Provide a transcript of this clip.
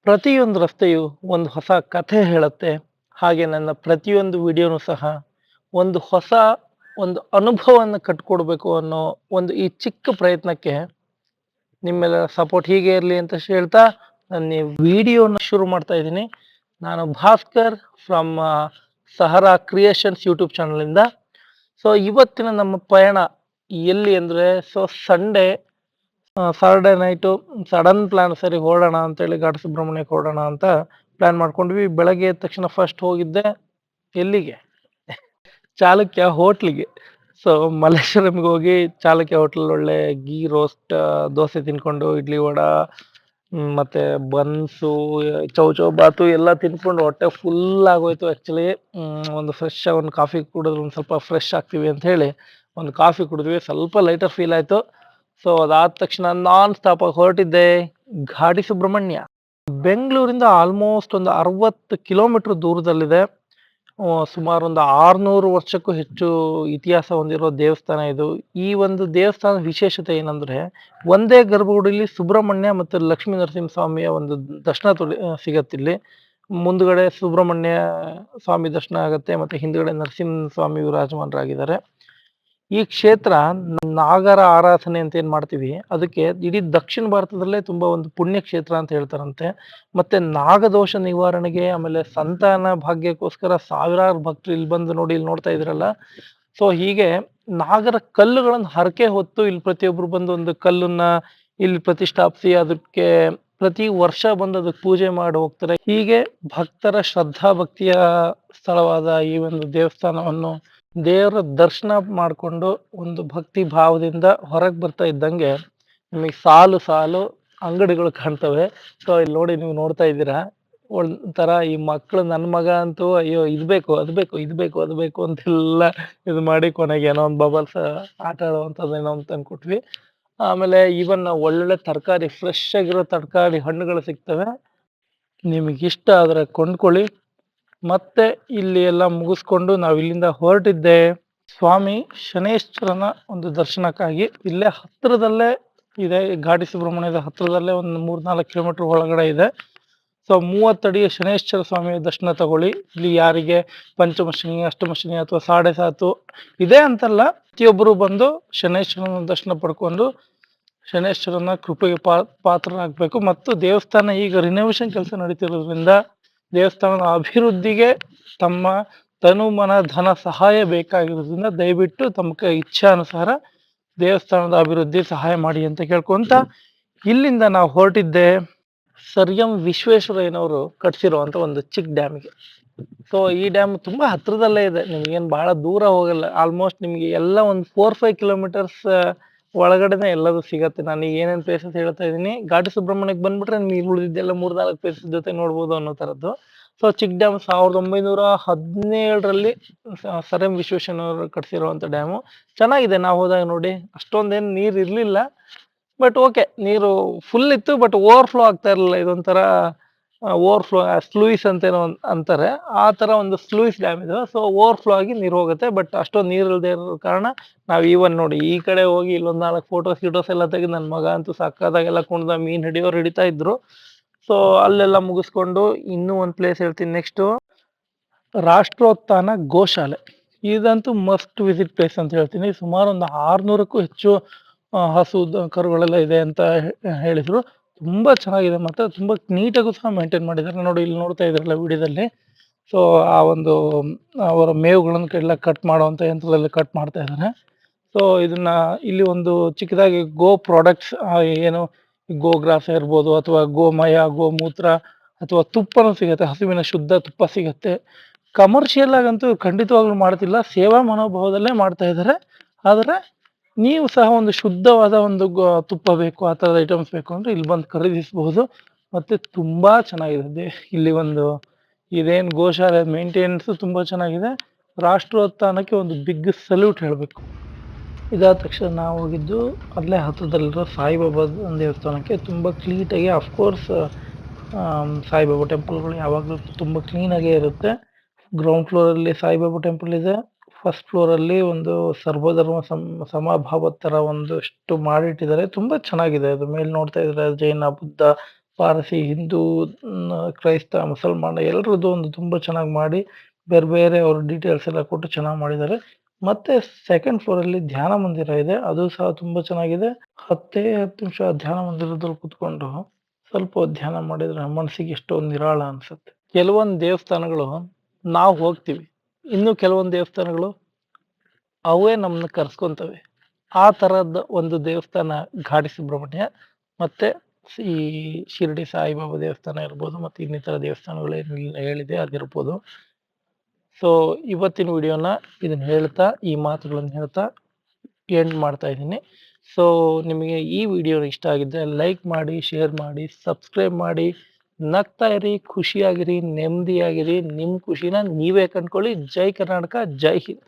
ಪ್ರತಿಯೊಂದು ರಸ್ತೆಯು ಒಂದು ಹೊಸ ಕಥೆ ಹೇಳುತ್ತೆ. ಹಾಗೆ ನನ್ನ ಪ್ರತಿಯೊಂದು ವಿಡಿಯೋನು ಸಹ ಒಂದು ಹೊಸ ಒಂದು ಅನುಭವವನ್ನು ಕಟ್ಕೊಡ್ಬೇಕು ಅನ್ನೋ ಒಂದು ಈ ಚಿಕ್ಕ ಪ್ರಯತ್ನಕ್ಕೆ ನಿಮ್ಮೆಲ್ಲರ ಸಪೋರ್ಟ್ ಹೀಗೆ ಇರಲಿ ಅಂತ ಹೇಳ್ತಾ ನಾನು ಈ ವಿಡಿಯೋನ ಶುರು ಮಾಡ್ತಾ ಇದ್ದೀನಿ. ನಾನು Bhaskar from Sahara creations YouTube ಚಾನಲಿಂದ. ಸೊ ಇವತ್ತಿನ ನಮ್ಮ ಪಯಣ ಎಲ್ಲಿ ಅಂದರೆ Sunday Saturday night sudden plan, ಸರಿ ಹೊರಡೋಣ ಅಂತೇಳಿ ಘಾಟ ಸುಬ್ರಹ್ಮಣ್ಯಕ್ಕೆ ಹೊರಡೋಣ ಅಂತ ಪ್ಲಾನ್ ಮಾಡ್ಕೊಂಡ್ವಿ. ಬೆಳಗ್ಗೆ ಎದ್ದ ತಕ್ಷಣ ಫಸ್ಟ್ ಹೋಗಿದ್ದೆ ಎಲ್ಲಿಗೆ, ಚಾಲುಕ್ಯ ಹೋಟ್ಲಿಗೆ. ಸೊ ಮಲ್ಲೇಶ್ವರಂಗೆ ಹೋಗಿ ಚಾಲುಕ್ಯ ಹೋಟ್ಲಲ್ಲಿ ಒಳ್ಳೆ ಗೀ ರೋಸ್ಟ್ ದೋಸೆ ತಿನ್ಕೊಂಡು, ಇಡ್ಲಿ ವಡ ಮತ್ತೆ ಬನ್ಸು, ಚೌಚೌ ಬಾತು ಎಲ್ಲ ತಿನ್ಕೊಂಡು ಹೊಟ್ಟೆ ಫುಲ್ ಆಗೋಯ್ತು. ಆ್ಯಕ್ಚುಲಿ ಒಂದು ಫ್ರೆಶ್ ಆಗಿ ಒಂದು ಕಾಫಿ ಕುಡಿದ್ರೆ ಒಂದು ಸ್ವಲ್ಪ ಫ್ರೆಶ್ ಆಗ್ತೀವಿ ಅಂತ ಹೇಳಿ ಒಂದು ಕಾಫಿ ಕುಡಿದ್ವಿ. ಸ್ವಲ್ಪ ಲೈಟರ್ ಫೀಲ್ ಆಯಿತು. ಸೊ ಅದಾದ ತಕ್ಷಣ ನಾನ್ ಸ್ಟಾಪ್ ಆಗಿ ಹೊರಟಿದ್ದೆ ಘಾಟಿ ಸುಬ್ರಹ್ಮಣ್ಯ. ಬೆಂಗಳೂರಿಂದ ಆಲ್ಮೋಸ್ಟ್ ಒಂದು 60 ಕಿಲೋಮೀಟರ್ ದೂರದಲ್ಲಿದೆ. ಸುಮಾರು ಒಂದು 600 ವರ್ಷಕ್ಕೂ ಹೆಚ್ಚು ಇತಿಹಾಸ ಹೊಂದಿರೋ ದೇವಸ್ಥಾನ ಇದು. ಈ ಒಂದು ದೇವಸ್ಥಾನದ ವಿಶೇಷತೆ ಏನಂದ್ರೆ, ಒಂದೇ ಗರ್ಭಗುಡಿಲಿ ಸುಬ್ರಹ್ಮಣ್ಯ ಮತ್ತು ಲಕ್ಷ್ಮೀ ನರಸಿಂಹಸ್ವಾಮಿಯ ಒಂದು ದರ್ಶನ ಸಿಗತ್ತಿಲ್ಲಿ. ಮುಂದ್ಗಡೆ ಸುಬ್ರಹ್ಮಣ್ಯ ಸ್ವಾಮಿ ದರ್ಶನ ಆಗುತ್ತೆ, ಮತ್ತೆ ಹಿಂದ್ಗಡೆ ನರಸಿಂಹ ಸ್ವಾಮಿ ವಿರಾಜಮಾನರಾಗಿದ್ದಾರೆ. ಈ ಕ್ಷೇತ್ರ ನಾಗರ ಆರಾಧನೆ ಅಂತ ಏನ್ ಮಾಡ್ತೀವಿ, ಅದಕ್ಕೆ ಇಡೀ ದಕ್ಷಿಣ ಭಾರತದಲ್ಲೇ ತುಂಬಾ ಒಂದು ಪುಣ್ಯ ಕ್ಷೇತ್ರ ಅಂತ ಹೇಳ್ತಾರಂತೆ. ಮತ್ತೆ ನಾಗದೋಷ ನಿವಾರಣೆಗೆ, ಆಮೇಲೆ ಸಂತಾನ ಭಾಗ್ಯಕ್ಕೋಸ್ಕರ ಸಾವಿರಾರು ಭಕ್ತರು ಇಲ್ಲಿ ಬಂದು ನೋಡಿ, ಇಲ್ಲಿ ನೋಡ್ತಾ ಇದ್ರಲ್ಲ. ಸೊ ಹೀಗೆ ನಾಗರ ಕಲ್ಲುಗಳನ್ನು ಹರಕೆ ಹೊತ್ತು ಇಲ್ಲಿ ಪ್ರತಿಯೊಬ್ರು ಬಂದು ಒಂದು ಕಲ್ಲನ್ನ ಇಲ್ಲಿ ಪ್ರತಿಷ್ಠಾಪಿಸಿ ಅದಕ್ಕೆ ಪ್ರತಿ ವರ್ಷ ಬಂದು ಅದಕ್ಕೆ ಪೂಜೆ ಮಾಡಿ ಹೋಗ್ತಾರೆ. ಹೀಗೆ ಭಕ್ತರ ಶ್ರದ್ಧಾ ಭಕ್ತಿಯ ಸ್ಥಳವಾದ ಈ ಒಂದು ದೇವಸ್ಥಾನವನ್ನು ದೇವರ ದರ್ಶನ ಮಾಡಿಕೊಂಡು ಒಂದು ಭಕ್ತಿ ಭಾವದಿಂದ ಹೊರಗೆ ಬರ್ತಾ ಇದ್ದಂಗೆ ನಿಮಗೆ ಸಾಲು ಸಾಲು ಅಂಗಡಿಗಳು ಕಾಣ್ತವೆ. ಸೊ ಇಲ್ಲಿ ನೋಡಿ, ನೀವು ನೋಡ್ತಾ ಇದ್ದೀರಾ, ಒಂಥರ ಈ ಮಕ್ಕಳು, ನನ್ನ ಮಗ ಅಂತೂ ಅಯ್ಯೋ ಇದು ಬೇಕು ಅದು ಬೇಕು ಇದು ಬೇಕು ಅದು ಬೇಕು ಅಂತೆಲ್ಲ ಇದು ಮಾಡಿ ಕೊನೆಗೆ ಏನೋ ಒಂದು ಬಬಲ್ಸ್ ಆಟ ಆಡುವಂಥದ್ದು ಏನೋ ಅಂತ ತಂದ್ಕೊಟ್ವಿ. ಆಮೇಲೆ ಇವನ್ ಒಳ್ಳೊಳ್ಳೆ ತರಕಾರಿ, ಫ್ರೆಶ್ ಆಗಿರೋ ತರಕಾರಿ ಹಣ್ಣುಗಳು ಸಿಗ್ತವೆ. ನಿಮಗೆ ಇಷ್ಟ ಆದರೆ ಕೊಂಡ್ಕೊಳ್ಳಿ. ಮತ್ತೆ ಇಲ್ಲಿ ಎಲ್ಲ ಮುಗಿಸ್ಕೊಂಡು ನಾವು ಇಲ್ಲಿಂದ ಹೊರಟಿದ್ದೆ ಸ್ವಾಮಿ ಶನೇಶ್ವರನ ಒಂದು ದರ್ಶನಕ್ಕಾಗಿ. ಇಲ್ಲೇ ಹತ್ರದಲ್ಲೇ ಇದೆ, ಘಾಟಿ ಸುಬ್ರಹ್ಮಣ್ಯದ ಹತ್ರದಲ್ಲೇ ಒಂದು 3-4 ಕಿಲೋಮೀಟರ್ ಒಳಗಡೆ ಇದೆ. ಸೊ 30 ಅಡಿ ಶನೇಶ್ವರ ಸ್ವಾಮಿಯ ದರ್ಶನ ತಗೊಳ್ಳಿ. ಇಲ್ಲಿ ಯಾರಿಗೆ ಪಂಚಮಶನಿ, ಅಷ್ಟಮಶನಿ ಅಥವಾ ಸಾಡೆ ಸಾತು ಇದೆ ಅಂತಲ್ಲ, ಪ್ರತಿಯೊಬ್ಬರು ಬಂದು ಶನೇಶ್ವರನ ದರ್ಶನ ಪಡ್ಕೊಂಡು ಶನೇಶ್ವರನ ಕೃಪೆಗೆ ಪಾತ್ರರಾಗಬೇಕು. ಮತ್ತು ದೇವಸ್ಥಾನ ಈಗ ರಿನೋವೇಷನ್ ಕೆಲಸ ನಡೀತಿರೋದ್ರಿಂದ ದೇವಸ್ಥಾನದ ಅಭಿವೃದ್ಧಿಗೆ ತಮ್ಮ ತನು ಮನ ಧನ ಸಹಾಯ ಬೇಕಾಗಿರೋದ್ರಿಂದ ದಯವಿಟ್ಟು ತಮ್ಮ ಇಚ್ಛಾನುಸಾರ ದೇವಸ್ಥಾನದ ಅಭಿವೃದ್ಧಿ ಸಹಾಯ ಮಾಡಿ ಅಂತ ಕೇಳ್ಕೊಂತ ಇಲ್ಲಿಂದ ನಾವು ಹೊರಟಿದ್ದೆ ಸರ್ ಎಂ ವಿಶ್ವೇಶ್ವರಯ್ಯನವರು ಕಟ್ಸಿರುವಂತ ಒಂದು ಚಿಕ್ಕ ಡ್ಯಾಮಿಗೆ. ಸೊ ಈ ಡ್ಯಾಮ್ ತುಂಬಾ ಹತ್ರದಲ್ಲೇ ಇದೆ, ನಿಮ್ಗೇನು ಬಹಳ ದೂರ ಹೋಗಲ್ಲ. ಆಲ್ಮೋಸ್ಟ್ ನಿಮ್ಗೆ ಎಲ್ಲ ಒಂದು 4-5 ಕಿಲೋಮೀಟರ್ಸ್ ಒಳಗಡೆನೆ ಎಲ್ಲದೂ ಸಿಗತ್ತೆ. ನಾನು ಈಗ ಏನೇನು ಪ್ಲೇಸಸ್ ಹೇಳ್ತಾ ಇದ್ದೀನಿ, ಘಾಟಿ ಸುಬ್ರಹ್ಮಣ್ಯಕ್ಕೆ ಬಂದ್ಬಿಟ್ರೆ ನಿಮ್ಗೆ ಉಳಿದಿದ್ದೆಲ್ಲ 3-4 ಪ್ಲೇಸಸ್ ಜೊತೆ ನೋಡ್ಬೋದು ಅನ್ನೋ ಥರದ್ದು. ಸೊ ಚಿಕ್ಕ ಡ್ಯಾಮ್ 1917ರಲ್ಲಿ ಸರ್ ಎಂ ವಿಶ್ವೇಶ್ವರಯ್ಯನವರು ಕಟ್ಸಿರುವಂಥ ಡ್ಯಾಮು. ಚೆನ್ನಾಗಿದೆ. ನಾವು ಹೋದಾಗ ನೋಡಿ ಅಷ್ಟೊಂದೇನು ನೀರು ಇರಲಿಲ್ಲ, ಬಟ್ ಓಕೆ, ನೀರು ಫುಲ್ ಇತ್ತು, ಬಟ್ ಓವರ್ಫ್ಲೋ ಆಗ್ತಾ ಇರಲಿಲ್ಲ. ಇದೊಂಥರ ಓವರ್ಫ್ಲೋ ಸ್ಲೂಯಿಸ್ ಅಂತೇನೋ ಅಂತಾರೆ, ಆ ಥರ ಒಂದು ಸ್ಲೂಯಿಸ್ ಡ್ಯಾಮ್ ಇದು. ಸೊ ಓವರ್ಫ್ಲೋ ಆಗಿ ನೀರು ಹೋಗುತ್ತೆ, ಬಟ್ ಅಷ್ಟೊಂದು ನೀರು ಇಲ್ಲದೆ ಇರೋ ಕಾರಣ ನಾವು ಈವನ್ ನೋಡಿ ಈ ಕಡೆ ಹೋಗಿ ಇಲ್ಲೊಂದು 4 ಫೋಟೋಸ್ ಎಲ್ಲ ತೆಗೆದು ನನ್ನ ಮಗ ಅಂತೂ ಸಕ್ಕದಾಗೆಲ್ಲ ಕುಣ್ದ, ಮೀನು ಹಿಡಿಯೋರು ಹಿಡಿತಾ ಇದ್ರು. ಸೊ ಅಲ್ಲೆಲ್ಲ ಮುಗಿಸ್ಕೊಂಡು ಇನ್ನೂ ಒಂದು ಪ್ಲೇಸ್ ಹೇಳ್ತೀನಿ. ನೆಕ್ಸ್ಟು ರಾಷ್ಟ್ರೋತ್ಥಾನ ಗೋಶಾಲೆ. ಇದಂತೂ ಮಸ್ಟ್ ವಿಸಿಟ್ ಪ್ಲೇಸ್ ಅಂತ ಹೇಳ್ತೀನಿ. ಸುಮಾರು ಒಂದು 600ಕ್ಕೂ ಹೆಚ್ಚು ಹಸು ಕರುಗಳೆಲ್ಲ ಇದೆ ಅಂತ ಹೇಳಿದ್ರು. ತುಂಬಾ ಚೆನ್ನಾಗಿದೆ, ಮತ್ತೆ ತುಂಬಾ ನೀಟಾಗೂ ಸಹ ಮೇಂಟೈನ್ ಮಾಡಿದ್ದಾರೆ. ನೋಡಿ ಇಲ್ಲಿ ನೋಡ್ತಾ ಇದ್ರಲ್ಲ ವಿಡಿಯೋದಲ್ಲಿ. ಸೊ ಆ ಒಂದು ಅವರ ಮೇವುಗಳನ್ನು ಎಲ್ಲ ಕಟ್ ಮಾಡುವಂಥ ಯಂತ್ರದಲ್ಲಿ ಕಟ್ ಮಾಡ್ತಾ ಇದ್ದಾರೆ. ಸೊ ಇದನ್ನ ಇಲ್ಲಿ ಒಂದು ಚಿಕ್ಕದಾಗಿ ಗೋ ಪ್ರಾಡಕ್ಟ್ಸ್, ಏನು ಗೋಗ್ರಾಸ ಇರ್ಬೋದು, ಅಥವಾ ಗೋಮಯ, ಗೋಮೂತ್ರ, ಅಥವಾ ತುಪ್ಪನೂ ಸಿಗುತ್ತೆ, ಹಸುವಿನ ಶುದ್ಧ ತುಪ್ಪ ಸಿಗುತ್ತೆ. ಕಮರ್ಷಿಯಲ್ ಆಗಂತೂ ಖಂಡಿತವಾಗ್ಲೂ ಮಾಡ್ತಿಲ್ಲ, ಸೇವಾ ಮನೋಭಾವದಲ್ಲೇ ಮಾಡ್ತಾ ಇದ್ದಾರೆ. ಆದರೆ ನೀವು ಸಹ ಒಂದು ಶುದ್ಧವಾದ ಒಂದು ತುಪ್ಪ ಬೇಕು, ಆ ಥರದ ಐಟಮ್ಸ್ ಬೇಕು ಅಂದರೆ ಇಲ್ಲಿ ಬಂದು ಖರೀದಿಸಬಹುದು. ಮತ್ತು ತುಂಬ ಚೆನ್ನಾಗಿದೆ ಇಲ್ಲಿ ಒಂದು ಇದೇನು ಗೋಶಾಲೆ ಮೇಂಟೆನೆನ್ಸು ತುಂಬ ಚೆನ್ನಾಗಿದೆ. ರಾಷ್ಟ್ರೋತ್ಥಾನಕ್ಕೆ ಒಂದು ಬಿಗ್ ಸಲ್ಯೂಟ್ ಹೇಳಬೇಕು. ಇದಾದ ತಕ್ಷಣ ನಾವು ಹೋಗಿದ್ದು ಅಲ್ಲೇ ಹತ್ರದಲ್ಲಿರೋ ಸಾಯಿಬಾಬಾ ದೇವಸ್ಥಾನಕ್ಕೆ. ತುಂಬ ಕ್ಲೀಟಾಗಿ, ಅಫ್ಕೋರ್ಸ್ ಸಾಯಿಬಾಬಾ ಟೆಂಪಲ್ಗಳು ಯಾವಾಗಲೂ ತುಂಬ ಕ್ಲೀನಾಗೇ ಇರುತ್ತೆ. ಗ್ರೌಂಡ್ ಫ್ಲೋರಲ್ಲಿ ಸಾಯಿಬಾಬಾ ಟೆಂಪಲ್ ಇದೆ, ಫಸ್ಟ್ ಫ್ಲೋರಲ್ಲಿ ಒಂದು ಸರ್ವಧರ್ಮ ಸಮಭಾವ ಥರ ಒಂದಷ್ಟು ಮಾಡಿಟ್ಟಿದ್ದಾರೆ. ತುಂಬ ಚೆನ್ನಾಗಿದೆ ಅದು. ಮೇಲೆ ನೋಡ್ತಾ ಇದ್ರೆ ಜೈನ, ಬುದ್ಧ, ಪಾರಸಿ, ಹಿಂದೂ, ಕ್ರೈಸ್ತ, ಮುಸಲ್ಮಾನ ಎಲ್ಲರದ್ದು ಒಂದು ತುಂಬ ಚೆನ್ನಾಗಿ ಮಾಡಿ ಬೇರೆ ಬೇರೆ ಅವ್ರ ಡೀಟೇಲ್ಸ್ ಎಲ್ಲ ಕೊಟ್ಟು ಚೆನ್ನಾಗಿ ಮಾಡಿದ್ದಾರೆ. ಮತ್ತೆ ಸೆಕೆಂಡ್ ಫ್ಲೋರಲ್ಲಿ ಧ್ಯಾನ ಮಂದಿರ ಇದೆ. ಅದು ಸಹ ತುಂಬ ಚೆನ್ನಾಗಿದೆ. 10 ನಿಮಿಷ ಧ್ಯಾನ ಮಂದಿರದಲ್ಲಿ ಕುತ್ಕೊಂಡು ಸ್ವಲ್ಪ ಹೊತ್ತು ಧ್ಯಾನ ಮಾಡಿದ್ರೆ ಮನಸ್ಸಿಗೆ ಎಷ್ಟೊಂದು ನಿರಾಳ ಅನ್ಸುತ್ತೆ. ಕೆಲವೊಂದು ದೇವಸ್ಥಾನಗಳು ನಾವು ಹೋಗ್ತೀವಿ. ಇನ್ನು ಕೆಲವೊಂದು ದೇವಸ್ಥಾನಗಳು ಅವೇ ನಮ್ಮನ್ನ ಕರ್ಸ್ಕೊಂತವೆ. ಆ ಥರದ ಒಂದು ದೇವಸ್ಥಾನ ಘಾಟಿ ಸುಬ್ರಹ್ಮಣ್ಯ. ಮತ್ತೆ ಈ ಶಿರಡಿ ಸಾಯಿಬಾಬಾ ದೇವಸ್ಥಾನ ಇರ್ಬೋದು, ಮತ್ತೆ ಇನ್ನಿತರ ದೇವಸ್ಥಾನಗಳು ಏನೆಲ್ಲ ಹೇಳಿದೆ ಅದಿರ್ಬೋದು. ಸೊ ಇವತ್ತಿನ ವಿಡಿಯೋನ ಇದನ್ನ ಹೇಳ್ತಾ, ಈ ಮಾತುಗಳನ್ನು ಹೇಳ್ತಾ ಎಂಡ್ ಮಾಡ್ತಾ ಇದ್ದೀನಿ. ಸೊ ನಿಮಗೆ ಈ ವಿಡಿಯೋ ಇಷ್ಟ ಆಗಿದ್ರೆ ಲೈಕ್ ಮಾಡಿ, ಶೇರ್ ಮಾಡಿ, ಸಬ್ಸ್ಕ್ರೈಬ್ ಮಾಡಿ. ನಗ್ತಾ ಇರಿ, ಖುಷಿಯಾಗಿರಿ, ನೆಮ್ಮದಿಯಾಗಿರಿ. ನಿಮ್ಮ ಖುಷಿನ ನೀವೇ ಕಂಡ್ಕೊಳ್ಳಿ. ಜೈ ಕರ್ನಾಟಕ, ಜೈ ಹಿಂದ್.